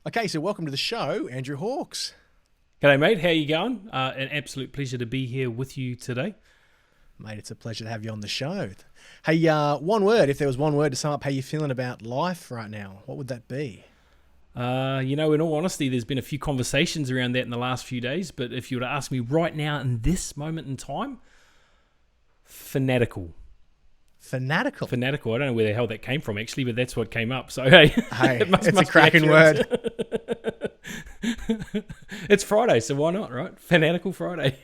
Okay, so welcome to the show, Andrew Hawkes. G'day, mate. How you going? An absolute pleasure to be here with you today. Mate, it's a pleasure to have you on the show. Hey, one word, if there was one word to sum up how you're feeling about life right now, what would that be? In all honesty, there's been a few conversations around that in the last few days, but if you were to ask me right now in this moment in time, fanatical. Fanatical? Fanatical. I don't know where the hell that came from, actually, but that's what came up. So, hey, Hey, it's a cracking word. It's Friday, so why not, right? Fanatical Friday.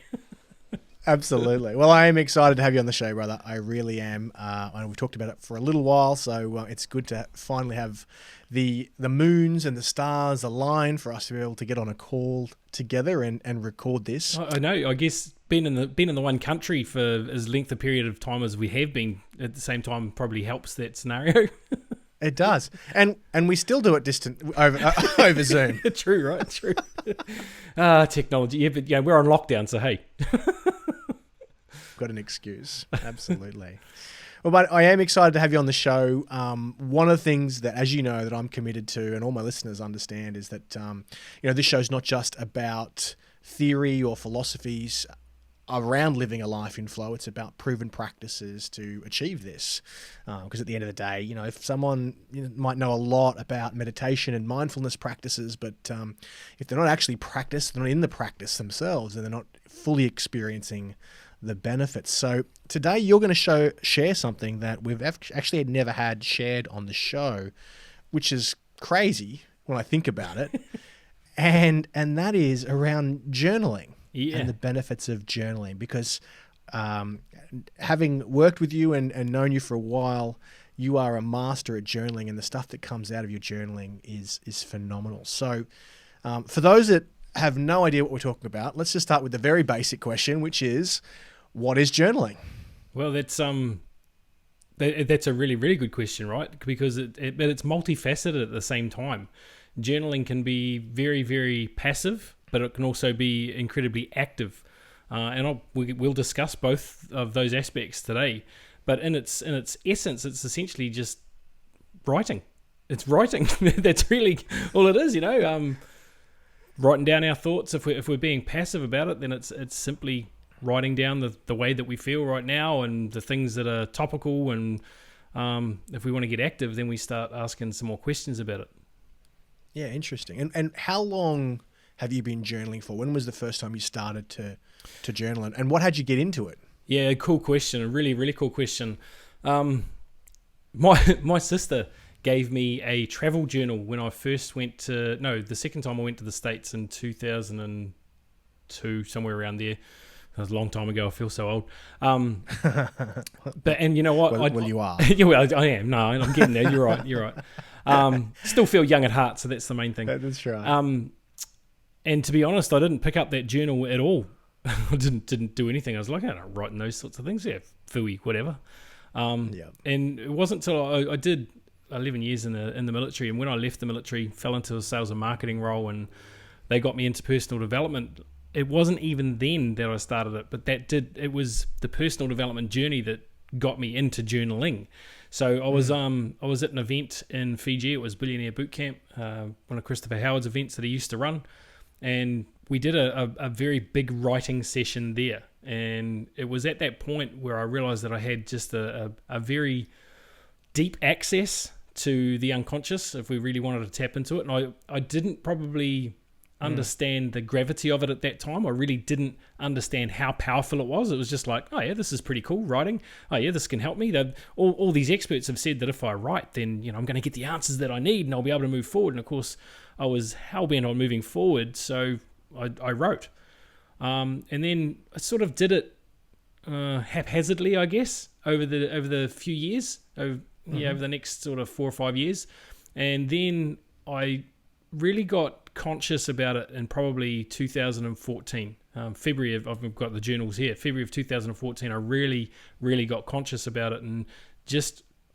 Absolutely. Well, I am excited to have you on the show, brother. I really am. And we've talked about it for a little while, so it's good to finally have the moons and the stars align for us to be able to get on a call together and record this. I know. I guess being in the one country for as length a period of time as we have been at the same time probably helps that scenario. It does, and we still do it distant over Zoom. True, right? True. Technology. Yeah, but we're on lockdown, so hey. Got an excuse. Absolutely. Well, but I am excited to have you on the show. One of the things that, as you know, that I'm committed to, and all my listeners understand, is that this show's not just about theory or philosophies around living a life in flow. It's about proven practices to achieve this. Because at the end of the day, if someone might know a lot about meditation and mindfulness practices, but if they're not actually practiced, they're not in the practice themselves, and they're not fully experiencing the benefits. So today you're going to share something that we've actually never had shared on the show, which is crazy when I think about it. and that is around journaling. Yeah. And the benefits of journaling, because having worked with you and known you for a while, you are a master at journaling, and the stuff that comes out of your journaling is phenomenal. So for those that have no idea what we're talking about, let's just start with the very basic question, which is, what is journaling? Well, that's a really, really good question, right? Because it's multifaceted at the same time. Journaling can be very, very passive, but it can also be incredibly active, and we'll discuss both of those aspects today. But in its essence, it's essentially just writing. It's writing. That's really all it is, writing down our thoughts. If we're being passive about it, then it's simply writing down the way that we feel right now and the things that are topical. And if we want to get active, then we start asking some more questions about it. Yeah, interesting. And how long have you been journaling for? When was the first time you started to journal, and what had you get into it? Yeah, cool question. A really, really cool question. My sister gave me a travel journal when I first the second time I went to the States in 2002, somewhere around there. That was a long time ago. I feel so old. And you know what? Well, you are. Yeah, well, I am. No, I'm getting there. You're right. Still feel young at heart, so that's the main thing. That's right. And to be honest, I didn't pick up that journal at all. I didn't do anything. I was like, I don't write those sorts of things. Yeah, phooey, whatever. And it wasn't until I did 11 years in the military, and when I left the military, fell into a sales and marketing role, and they got me into personal development. It wasn't even then that I started it, but it was the personal development journey that got me into journaling. So I was at an event in Fiji. It was Billionaire Boot Camp, one of Christopher Howard's events that he used to run. And we did a very big writing session there. And it was at that point where I realized that I had just a very deep access to the unconscious, if we really wanted to tap into it. And I didn't probably understand the gravity of it at that time. I really didn't understand how powerful it was. It was just like, oh yeah, this is pretty cool, writing. Oh yeah, this can help me. All these experts have said that if I write, then I'm going to get the answers that I need and I'll be able to move forward. And of course, I was hell-bent on moving forward, so I wrote. And then I sort of did it haphazardly, I guess, over the few years, over the next sort of 4 or 5 years. And then I really got conscious about it in probably 2014. February I've got the journals here. February of 2014, I really, really got conscious about it, and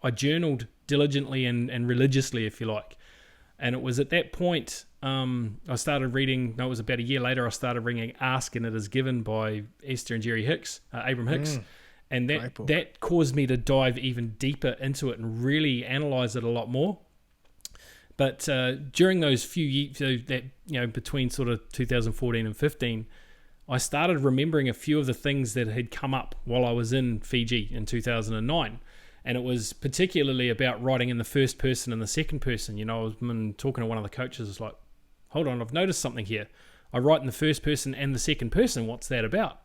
I journaled diligently and religiously, if you like. And it was at that point I started reading. No, it was about a year later. I started reading "Ask and It Is Given" by Esther and Jerry Hicks, Abram Hicks, and that caused me to dive even deeper into it and really analyze it a lot more. But during those few years, that between sort of 2014 and 15, I started remembering a few of the things that had come up while I was in Fiji in 2009. And it was particularly about writing in the first person and the second person. I was talking to one of the coaches, it's like, hold on, I've noticed something here. I write in the first person and the second person. What's that about?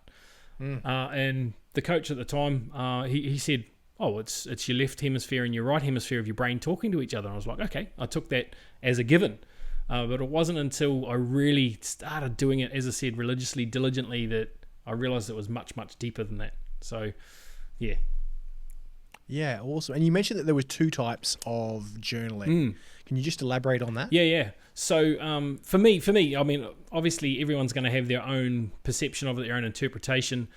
And the coach at the time, he said, oh, it's your left hemisphere and your right hemisphere of your brain talking to each other. And I was like, okay, I took that as a given. But it wasn't until I really started doing it, as I said, religiously, diligently, that I realized it was much, much deeper than that. So, yeah. Yeah, awesome. And you mentioned that there were 2 types of journaling. Can you just elaborate on that? Yeah. So for me, I mean, obviously everyone's going to have their own perception of it, their own interpretation.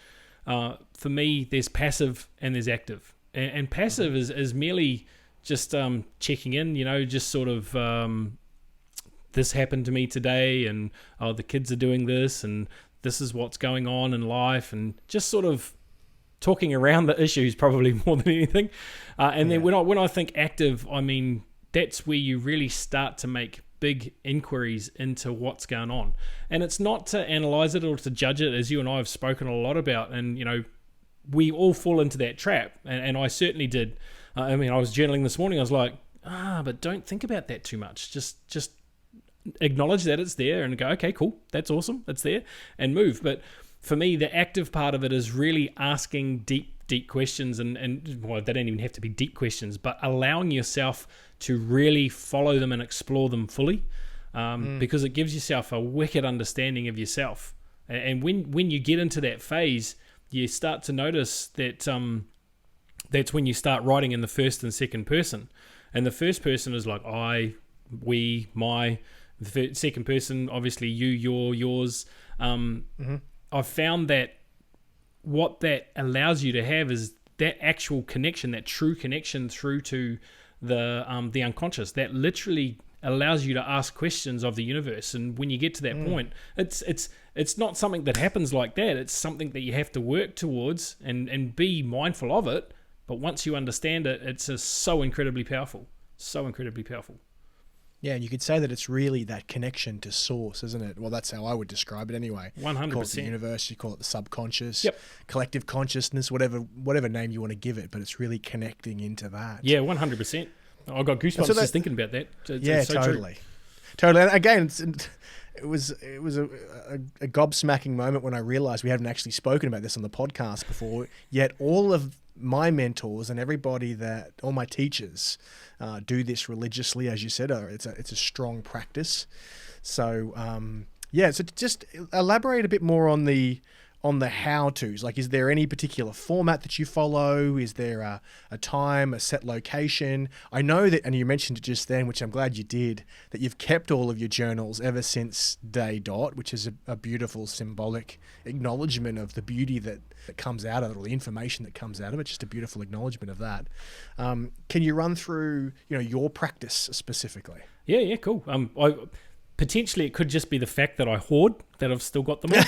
For me, there's passive and there's active. And passive is merely just checking in, just sort of this happened to me today, and the kids are doing this, and this is what's going on in life, and just sort of talking around the issues probably more than anything. Then when I think active, I mean, that's where you really start to make big inquiries into what's going on. And it's not to analyze it or to judge it, as you and I have spoken a lot about. And, we all fall into that trap. And I certainly did. I was journaling this morning. I was like, but don't think about that too much. Just acknowledge that it's there and go, okay, cool. That's awesome. It's there, and move. But for me, the active part of it is really asking deep questions, and well, they don't even have to be deep questions, but allowing yourself to really follow them and explore them fully, because it gives yourself a wicked understanding of yourself. And when you get into that phase, you start to notice that that's when you start writing in the first and second person. And the first person is like I, we, my. The second person, obviously you, your, yours. I've found that what that allows you to have is that actual connection, that true connection through to the unconscious. That literally allows you to ask questions of the universe. And when you get to that point, it's not something that happens like that. It's something that you have to work towards and be mindful of it. But once you understand it, it's so incredibly powerful. So incredibly powerful. Yeah, and you could say that it's really that connection to source, isn't it? Well, that's how I would describe it anyway. 100%. You call it the universe, you call it the subconscious, yep. Collective consciousness, whatever name you want to give it, but it's really connecting into that. Yeah, 100%. I got goosebumps just thinking about that. It's so totally. True. Totally. And again, it was a gobsmacking moment when I realized we haven't actually spoken about this on the podcast before, yet all of my mentors and all my teachers do this religiously, as you said. It's a strong practice. So so just elaborate a bit more on the how-tos. Like, is there any particular format that you follow? Is there a time, a set location? I know that, and you mentioned it just then, which I'm glad you did, that you've kept all of your journals ever since day dot, which is a beautiful symbolic acknowledgement of the beauty that comes out of it, or the information that comes out of it. Just a beautiful acknowledgement of that. Can you run through your practice specifically? Yeah, cool. Potentially, it could just be the fact that I hoard, that I've still got them all.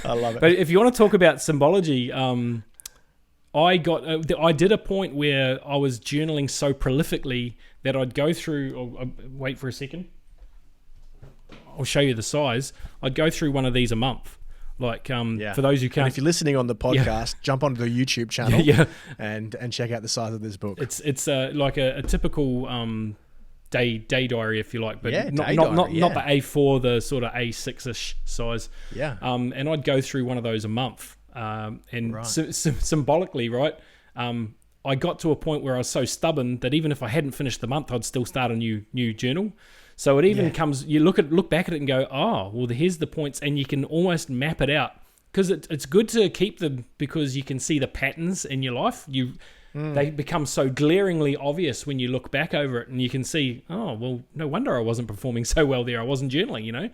I love it. But if you want to talk about symbology, I did a point where I was journaling so prolifically that I'd go through. Wait for a second. I'll show you the size. I'd go through one of these a month. Like, for those who can't... And if you're listening on the podcast, jump onto the YouTube channel and check out the size of this book. It's like a typical... day diary, if you like, but not the A4, the sort of A6-ish size. Yeah. And I'd go through one of those a month. Symbolically, right? I got to a point where I was so stubborn that even if I hadn't finished the month, I'd still start a new journal. So it even comes, you look back at it and go, oh, well, here's the points, and you can almost map it out, because it's good to keep them, because you can see the patterns in your life. They become so glaringly obvious when you look back over it, and you can see, oh, well, no wonder I wasn't performing so well there. I wasn't journaling,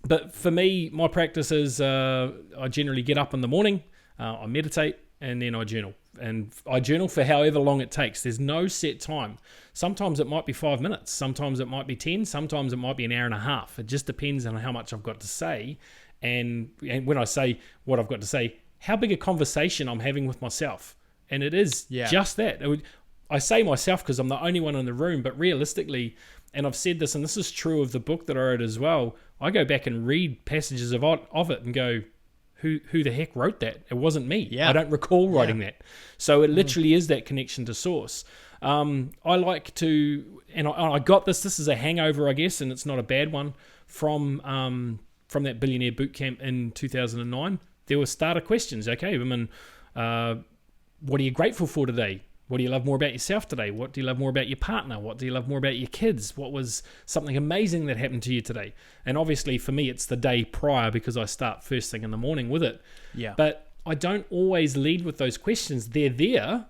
But for me, my practice is I generally get up in the morning, I meditate, and then I journal. And I journal for however long it takes. There's no set time. Sometimes it might be 5 minutes. Sometimes it might be 10. Sometimes it might be an hour and a half. It just depends on how much I've got to say. And when I say what I've got to say, how big a conversation I'm having with myself. And it is just that. I say myself because I'm the only one in the room, but realistically, and I've said this, and this is true of the book that I wrote as well, I go back and read passages of it and go, who the heck wrote that? It wasn't me. Yeah. I don't recall writing that. So it literally is that connection to source. I like to, and I got this is a hangover, I guess, and it's not a bad one, from that billionaire boot camp in 2009. There were starter questions. Okay, women, what are you grateful for today? What do you love more about yourself today? What do you love more about your partner? What do you love more about your kids? What was something amazing that happened to you today? And obviously for me, it's the day prior because I start first thing in the morning with it. Yeah. But I don't always lead with those questions. They're there.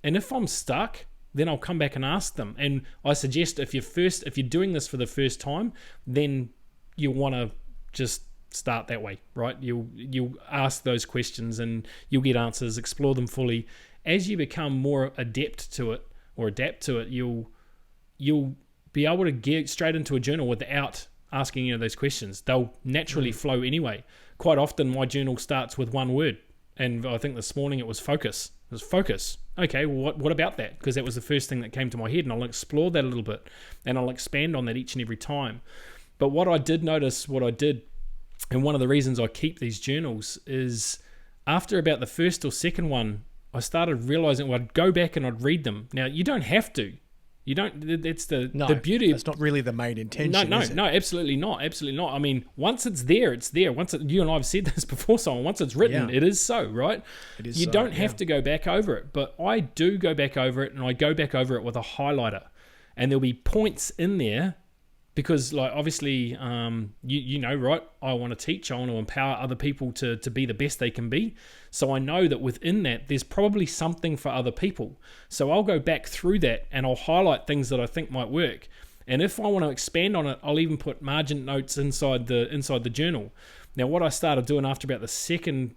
And if I'm stuck, then I'll come back and ask them. And I suggest if you're doing this for the first time, then you'll want to just start that way, right? You'll ask those questions and you'll get answers, explore them fully. As you become more adept to it or adapt to it, you'll be able to get straight into a journal without asking any of those questions. They'll naturally flow anyway. Quite often my journal starts with one word, and I think this morning it was focus. It was focus. Okay, well, what about that? Because that was the first thing that came to my head, and I'll explore that a little bit, and I'll expand on that each and every time. But what I did notice, and one of the reasons I keep these journals is after about the first or second one, I started realizing I'd go back and I'd read them. Now, you don't have to. You don't. It's the beauty. That's not really the main intention. No, absolutely not. Absolutely not. I mean, once it's there, it's there. You and I have said this before, Simon. Once it's written, it is so, right? It is. You don't have to go back over it, but I do go back over it, and I go back over it with a highlighter, and there'll be points in there. Because, like, obviously, you know, right? I want to teach. I want to empower other people to be the best they can be. So I know that within that, there's probably something for other people. So I'll go back through that and I'll highlight things that I think might work. And if I want to expand on it, I'll even put margin notes inside the journal. Now, what I started doing after about the second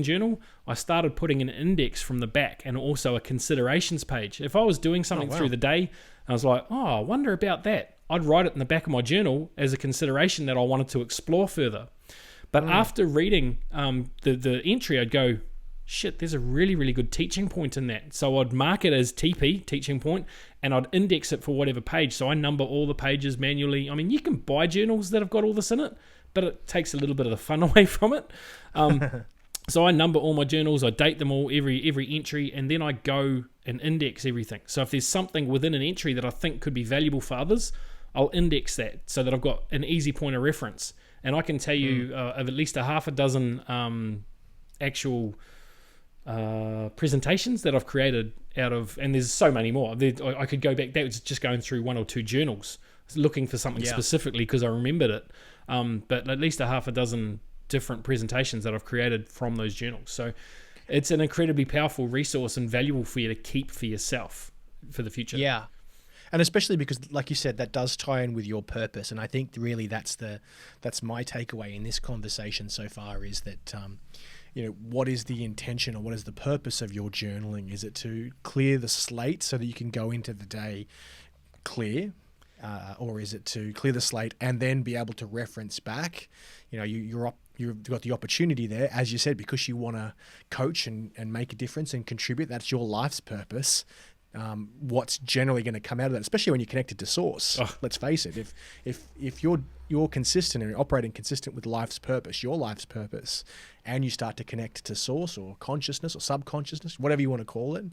journal, I started putting an index from the back and also a considerations page. If I was doing something through the day, I was like, I wonder about that. I'd write it in the back of my journal as a consideration that I wanted to explore further. But after reading the entry, I'd go, shit, there's a really, really good teaching point in that. So I'd mark it as TP, teaching point, and I'd index it for whatever page. So I number all the pages manually. I mean, you can buy journals that have got all this in it, but it takes a little bit of the fun away from it. So I number all my journals, I date them all, every entry, and then I go and index everything. So if there's something within an entry that I think could be valuable for others, I'll index that so that I've got an easy point of reference. And I can tell you of at least a half a dozen actual presentations that I've created out of, and there's so many more. I could go back, that was just going through one or two journals, looking for something specifically because I remembered it. But at least a half a dozen different presentations that I've created from those journals. So it's an incredibly powerful resource and valuable for you to keep for yourself for the future. Yeah. And especially because, like you said, that does tie in with your purpose. And I think really that's my takeaway in this conversation so far is that, what is the intention or what is the purpose of your journaling? Is it to clear the slate so that you can go into the day clear? Or is it to clear the slate and then be able to reference back? You've got the opportunity there, as you said, because you want to coach and make a difference and contribute. That's your life's purpose. What's generally going to come out of that, especially when you're connected to source. Let's face it, if you're consistent and operating consistent with life's purpose, your life's purpose, and you start to connect to source or consciousness or subconsciousness, whatever you want to call it,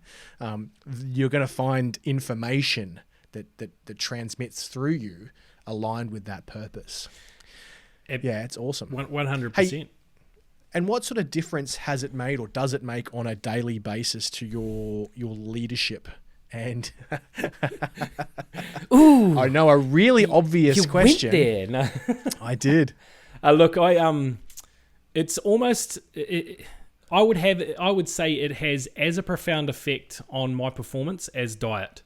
you're going to find information that transmits through you aligned with that purpose. It's awesome. 100%. Hey, and what sort of difference has it made or does it make on a daily basis to your leadership? And ooh, I know a really obvious question. Went there. No. I did. Look, it's almost. I would say it has as a profound effect on my performance as diet.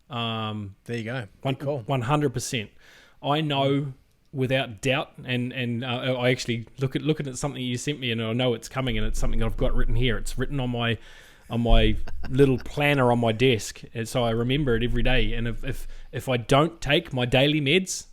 There you go. Cool. 100%. I know without doubt, and I actually looking at something you sent me, and I know it's coming, and it's something that I've got written here. It's written on my on my little planner on my desk, and so I remember it every day. And if I don't take my daily meds,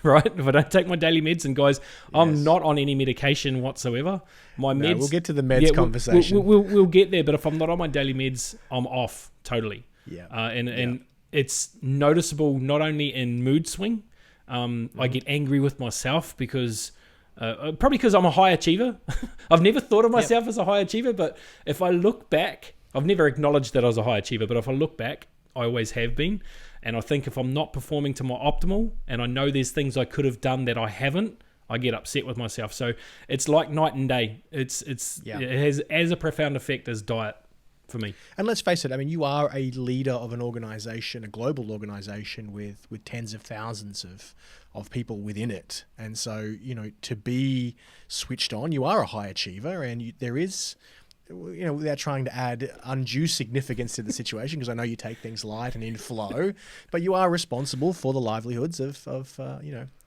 right? If I don't take my daily meds, and guys, I'm not on any medication whatsoever. My meds. We'll get to the meds conversation. We'll get there. But if I'm not on my daily meds, I'm off totally. Yeah. And it's noticeable not only in mood swing. I get angry with myself because. Probably because I'm a high achiever. I've never thought of myself as a high achiever, but if I look back, I've never acknowledged that I was a high achiever, but if I look back, I always have been. And I think if I'm not performing to my optimal, and I know there's things I could have done that I haven't, I get upset with myself. So it's like night and day. It has as a profound effect as diet for me. And let's face it, I mean, you are a leader of an organization, a global organization with tens of thousands of people within it. And so, to be switched on, you are a high achiever, and there is, without trying to add undue significance to the situation, because I know you take things light and in flow, but you are responsible for the livelihoods of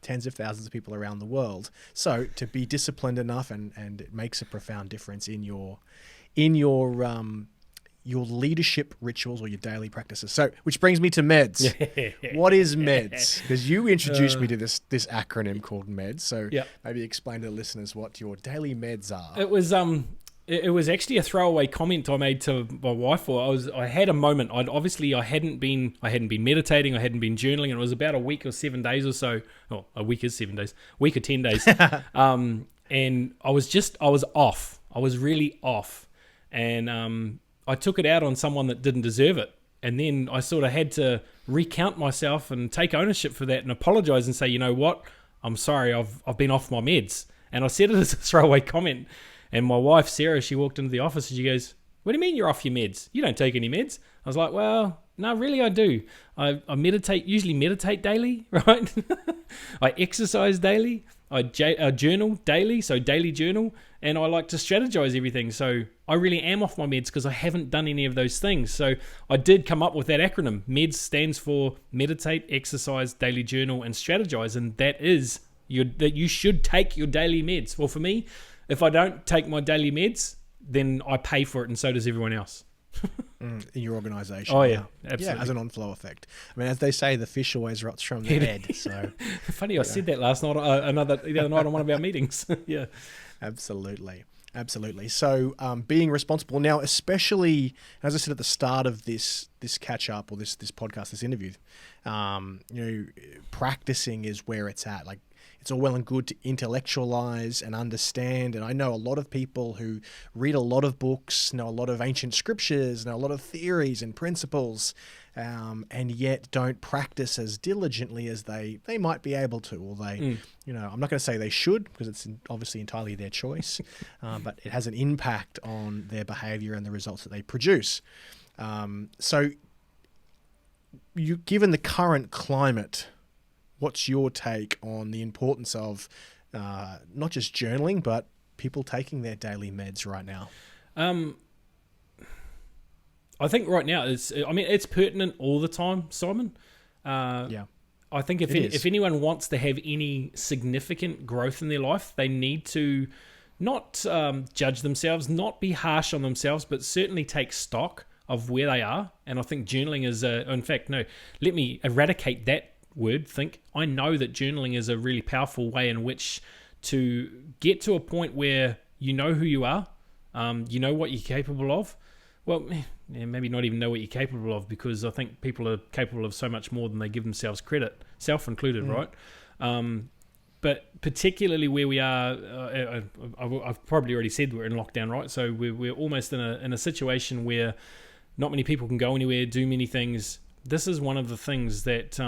tens of thousands of people around the world. So to be disciplined enough, and it makes a profound difference in your leadership rituals or your daily practices. So, which brings me to M.E.D.S. What is M.E.D.S? Because you introduced me to this acronym called M.E.D.S. So maybe explain to the listeners what your daily M.E.D.S are. It was actually a throwaway comment I made to my wife. I had a moment. I hadn't been meditating. I hadn't been journaling. And it was about a week or 7 days or so. Oh, a week is 7 days. A week or 10 days. And I was off. I was really off. And I took it out on someone that didn't deserve it. And then I sort of had to recount myself and take ownership for that and apologize and say, you know what? I'm sorry, I've been off my meds. And I said it as a throwaway comment. And my wife, Sarah, she walked into the office and she goes, what do you mean you're off your meds? You don't take any meds. I was like, well, no, really I do. I usually meditate daily, right? I exercise daily. I journal daily, so daily journal. And I like to strategize everything. So I really am off my meds because I haven't done any of those things. So I did come up with that acronym. M.E.D.S stands for meditate, exercise, daily journal, and strategize. And that is that you should take your daily meds. Well, for me, if I don't take my daily meds, then I pay for it, and so does everyone else. In your organisation. Oh, yeah, absolutely. Yeah, as an on-flow effect. I mean, as they say, the fish always rots from the head. So funny, I said that last night, the other night on one of our meetings. Yeah. Absolutely. So being responsible now, especially, as I said at the start of this catch-up or this podcast, this interview, practicing is where it's at. Like, it's all well and good to intellectualize and understand. And I know a lot of people who read a lot of books, know a lot of ancient scriptures, know a lot of theories and principles, and yet don't practice as diligently as they might be able to. Or I'm not going to say they should, because it's obviously entirely their choice, but it has an impact on their behavior and the results that they produce. So given the current climate, what's your take on the importance of not just journaling, but people taking their daily meds right now? I think right now it's pertinent all the time, Simon. I think if anyone wants to have any significant growth in their life, they need to not judge themselves, not be harsh on themselves, but certainly take stock of where they are. And I think journaling is let me eradicate that word. I know that journaling is a really powerful way in which to get to a point where you know who you are, you know what you're capable of. Well, maybe not even know what you're capable of, because I think people are capable of so much more than they give themselves credit, self included, right? But particularly where we are, I've probably already said we're in lockdown, right? So we're almost in a situation where not many people can go anywhere, do many things. This is one of the things that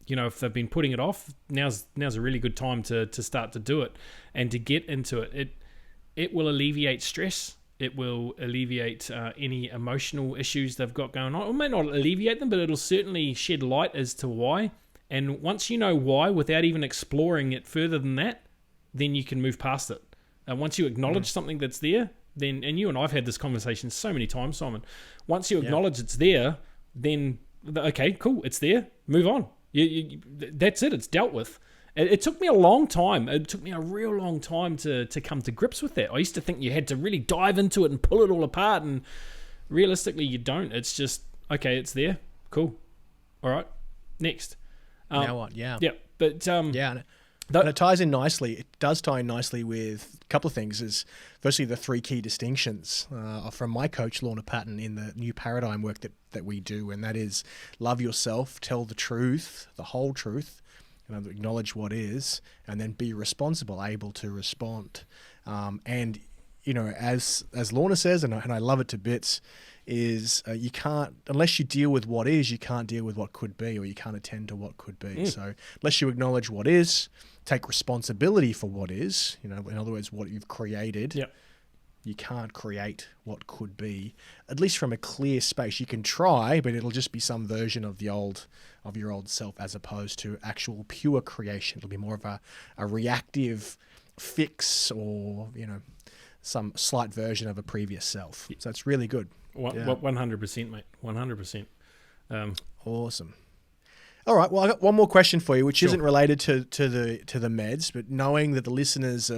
if they've been putting it off, now's a really good time to start to do it and to get into it. It will alleviate stress. It will alleviate any emotional issues they've got going on. It may not alleviate them, but it'll certainly shed light as to why. And once you know why, without even exploring it further than that, then you can move past it. Once you acknowledge something that's there, then, and you and I have had this conversation so many times, Simon, once you acknowledge it's there, then, okay, cool, it's there, move on. That's it. It's dealt with. It took me a long time. It took me a real long time to come to grips with that. I used to think you had to really dive into it and pull it all apart and realistically, you don't. It's just, okay, it's there. Cool. All right. Next. Now what? Yeah. Yeah. But and it ties in nicely. It does tie in nicely with a couple of things. Is firstly the three key distinctions from my coach Lorna Patton in the new paradigm work that we do, and that is love yourself, tell the truth, the whole truth, and acknowledge what is, and then be responsible, able to respond. And as Lorna says, and I love it to bits, is you can't, unless you deal with what is, you can't deal with what could be, or you can't attend to what could be. So unless you acknowledge what is, take responsibility for what is, in other words, what you've created, you can't create what could be, at least from a clear space. You can try, but it'll just be some version of your old self, as opposed to actual pure creation. It'll be more of a reactive fix, or some slight version of a previous self. So it's really good. 100%, mate. 100%. Awesome. All right. Well, I got one more question for you, which isn't related to the M.E.D.S, but knowing the listeners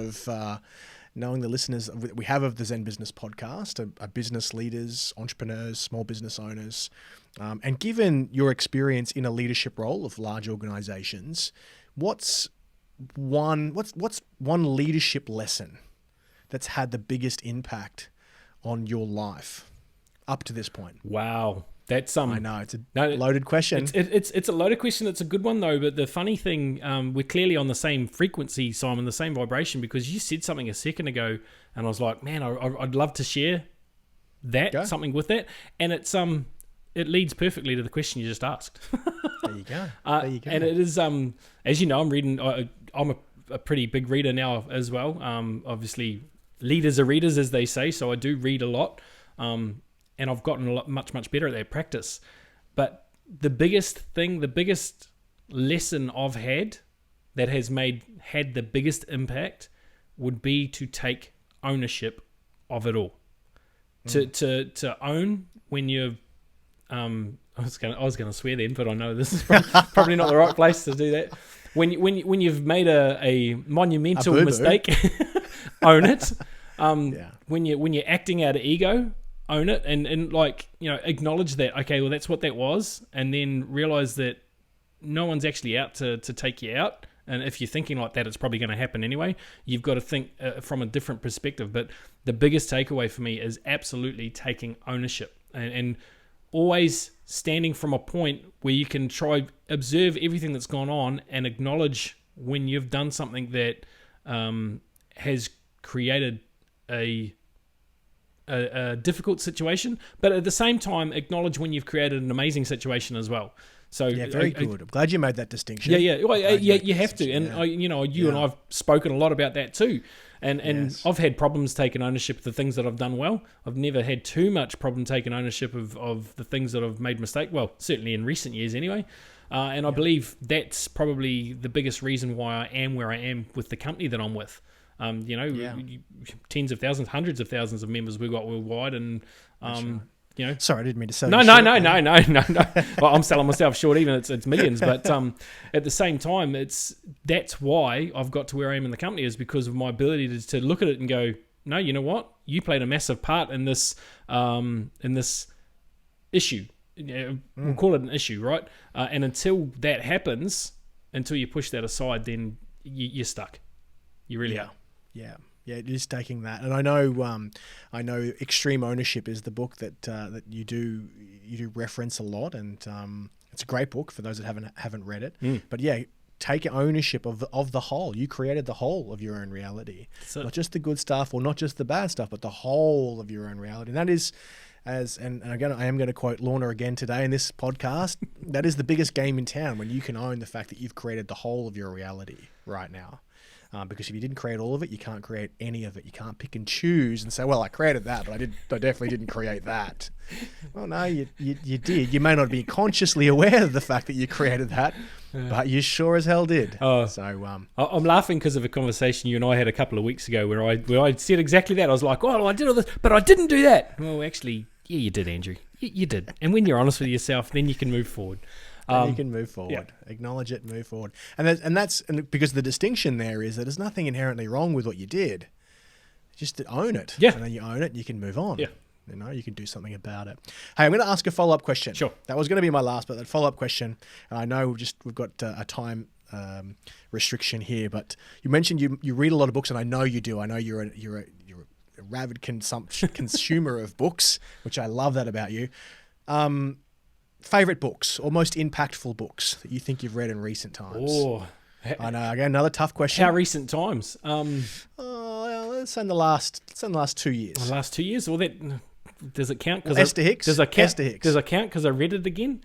we have of the Zen Business Podcast are business leaders, entrepreneurs, small business owners, and given your experience in a leadership role of large organizations, what's one leadership lesson that's had the biggest impact on your life up to this point? Wow. That's I know it's a loaded question. It's a loaded question. It's a good one though. But the funny thing, we're clearly on the same frequency, Simon, the same vibration, because you said something a second ago, and I was like, man, I'd love to share something with that, and it leads perfectly to the question you just asked. There you go. And it is, as you know, I'm a pretty big reader now as well. Obviously, leaders are readers, as they say, so I do read a lot. And I've gotten much better at that practice. But the biggest lesson I've had that has had the biggest impact would be to take ownership of it all. To own when you're I was gonna swear then, but I know this is probably not the right place to do that. When you've made a monumental mistake, own it. When you're acting out of ego, own it, and acknowledge that, okay, well, that's what that was, and then realize that no one's actually out to take you out. And if you're thinking like that, it's probably going to happen anyway. You've got to think from a different perspective. But the biggest takeaway for me is absolutely taking ownership and always standing from a point where you can observe everything that's gone on and acknowledge when you've done something that has created a difficult situation, but at the same time acknowledge when you've created an amazing situation as well. So very good. I'm glad you made that distinction. Well, you have to, and and I've spoken a lot about that too. And yes. I've had problems taking ownership of the things that I've done well. I've never had too much problem taking ownership of the things that I've made mistake. Well, certainly in recent years anyway. And I believe that's probably the biggest reason why I am where I am with the company that I'm with. Tens of thousands, hundreds of thousands of members we've got worldwide, and Sorry, I didn't mean to sell. No. Well, I'm selling myself short. Even it's millions, but at the same time, that's why I've got to where I am in the company, is because of my ability to look at it and go, no, you know what, you played a massive part in this issue. We'll call it an issue, right? And until that happens, until you push that aside, then you're stuck. You really are. Yeah, it is taking that, and I know Extreme Ownership is the book that you do reference a lot, and it's a great book for those that haven't read it. But yeah, take ownership of the whole. You created the whole of your own reality, not just the good stuff or not just the bad stuff, but the whole of your own reality. And that is, and again, I am going to quote Lorna again today in this podcast. That is the biggest game in town, when you can own the fact that you've created the whole of your reality right now. Because if you didn't create all of it, you can't create any of it. You can't pick and choose and say, well, I created that, but I definitely didn't create that. Well, no, you did. You may not be consciously aware of the fact that you created that, but you sure as hell did. So I'm laughing because of a conversation you and I had a couple of weeks ago where I said exactly that. I was like, oh, I did all this, but I didn't do that. Well, actually, yeah, you did, Andrew. You did. And when you're honest with yourself, then you can move forward. You can move forward, acknowledge it, move forward. And that's because the distinction there is that there's nothing inherently wrong with what you did. Just to own it. Yeah. And then you own it, you can move on. Yeah. You know, you can do something about it. Hey, I'm going to ask a follow-up question. Sure. That was going to be my last, but that follow-up question, and I know we've got a time restriction here, but you mentioned you read a lot of books, and I know you do. I know you're a rabid consumer of books, which I love that about you. Favorite books or most impactful books that you think you've read in recent times? Oh, I know. Again, another tough question. how recent times? Let's say in the last 2 years. The last 2 years. Well, that does it count? Well, Esther Hicks. Does it count? Esther Hicks. Does it count because I read it again?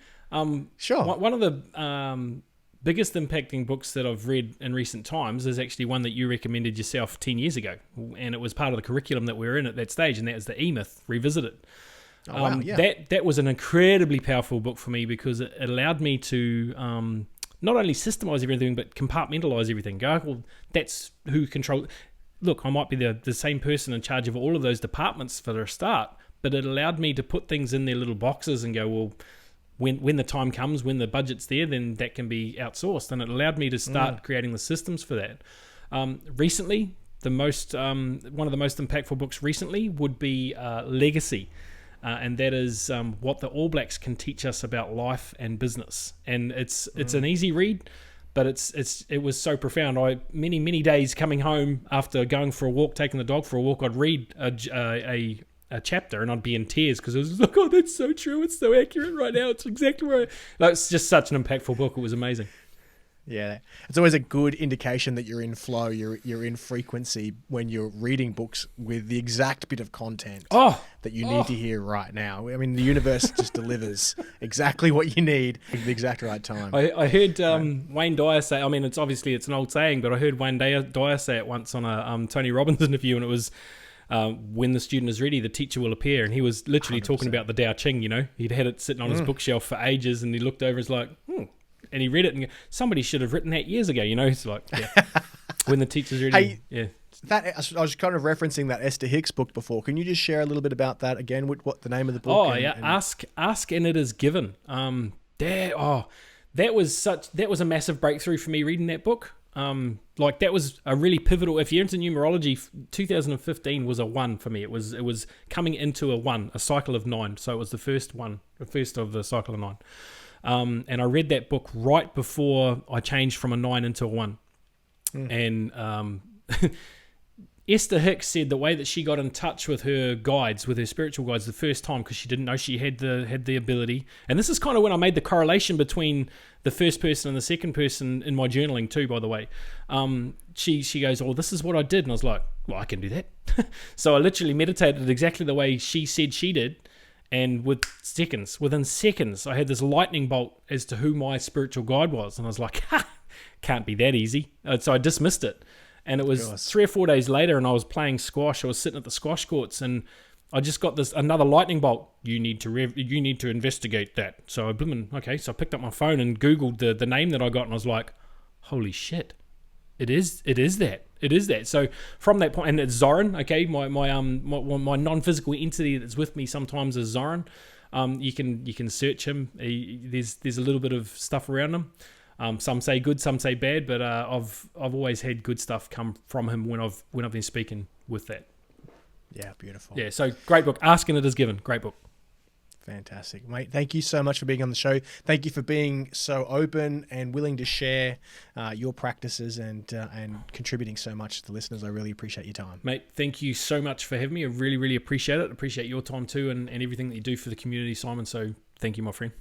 Sure. One of the biggest impacting books that I've read in recent times is actually one that you recommended yourself 10 years ago, and it was part of the curriculum that we were in at that stage, and that was the E.M.E.D.S. Revisited. Oh, wow, yeah. That was an incredibly powerful book for me because it allowed me to not only systemize everything but compartmentalize everything. Go, well, that's who controls. Look, I might be the same person in charge of all of those departments for a start, but it allowed me to put things in their little boxes and go, well, when the time comes, when the budget's there, then that can be outsourced. And it allowed me to start creating the systems for that. Recently, one of the most impactful books recently would be Legacy. And that is what the All Blacks can teach us about life and business. And it's an easy read, but it was so profound. Many days coming home after going for a walk, taking the dog for a walk, I'd read a chapter and I'd be in tears because it was like, oh, that's so true. It's so accurate right now. It's exactly right. Like, it's just such an impactful book. It was amazing. Yeah, it's always a good indication that you're in flow, you're in frequency when you're reading books with the exact bit of content that you need to hear right now. I mean, the universe just delivers exactly what you need at the exact right time. I heard Wayne Dyer say, I mean, it's an old saying, but I heard Wayne Dyer say it once on a Tony Robbins interview, and it was, when the student is ready, the teacher will appear. And he was literally 100%. Talking about the Tao Ching, you know. He'd had it sitting on his bookshelf for ages, and he looked over and was like, and he read it and somebody should have written that years ago, you know. It's like, yeah, when the teacher's ready. Hey, yeah. I was kind of referencing that Esther Hicks book before. Can you just share a little bit about that again? What the name of the book? Oh, yeah. Ask and it is given. That was a massive breakthrough for me reading that book. Like, that was a really pivotal. If you're into numerology, 2015 was a 1 for me. It was coming into a 1, a cycle of 9. So it was the first of the cycle of 9. And I read that book right before I changed from a 9 into a 1. And Esther Hicks said the way that she got in touch with her guides, with her spiritual guides, the first time, because she didn't know she had the ability. And this is kind of when I made the correlation between the first person and the second person in my journaling too, by the way. She goes, oh, this is what I did. And I was like, well, I can do that. So I literally meditated exactly the way she said she did. And within seconds, I had this lightning bolt as to who my spiritual guide was. And I was like, can't be that easy. So I dismissed it. And it was 3 or 4 days later, and I was playing squash. I was sitting at the squash courts, and I just got another lightning bolt. You need to investigate that. So I So I picked up my phone and Googled the name that I got, and I was like, holy shit. It is that. So from that point, and it's Zoran, okay, my non-physical entity that's with me sometimes is Zoran. You can search him. There's a little bit of stuff around him. Some say good, some say bad, but I've always had good stuff come from him when I've been speaking with that. Yeah, beautiful. Yeah, so great book. Ask and it is given. Great book. Fantastic, mate. Thank you so much for being on the show. Thank you for being so open and willing to share your practices and contributing so much to the listeners. I really appreciate your time. Mate, thank you so much for having me. I really, really appreciate it. Appreciate your time too and everything that you do for the community, Simon. So thank you, my friend.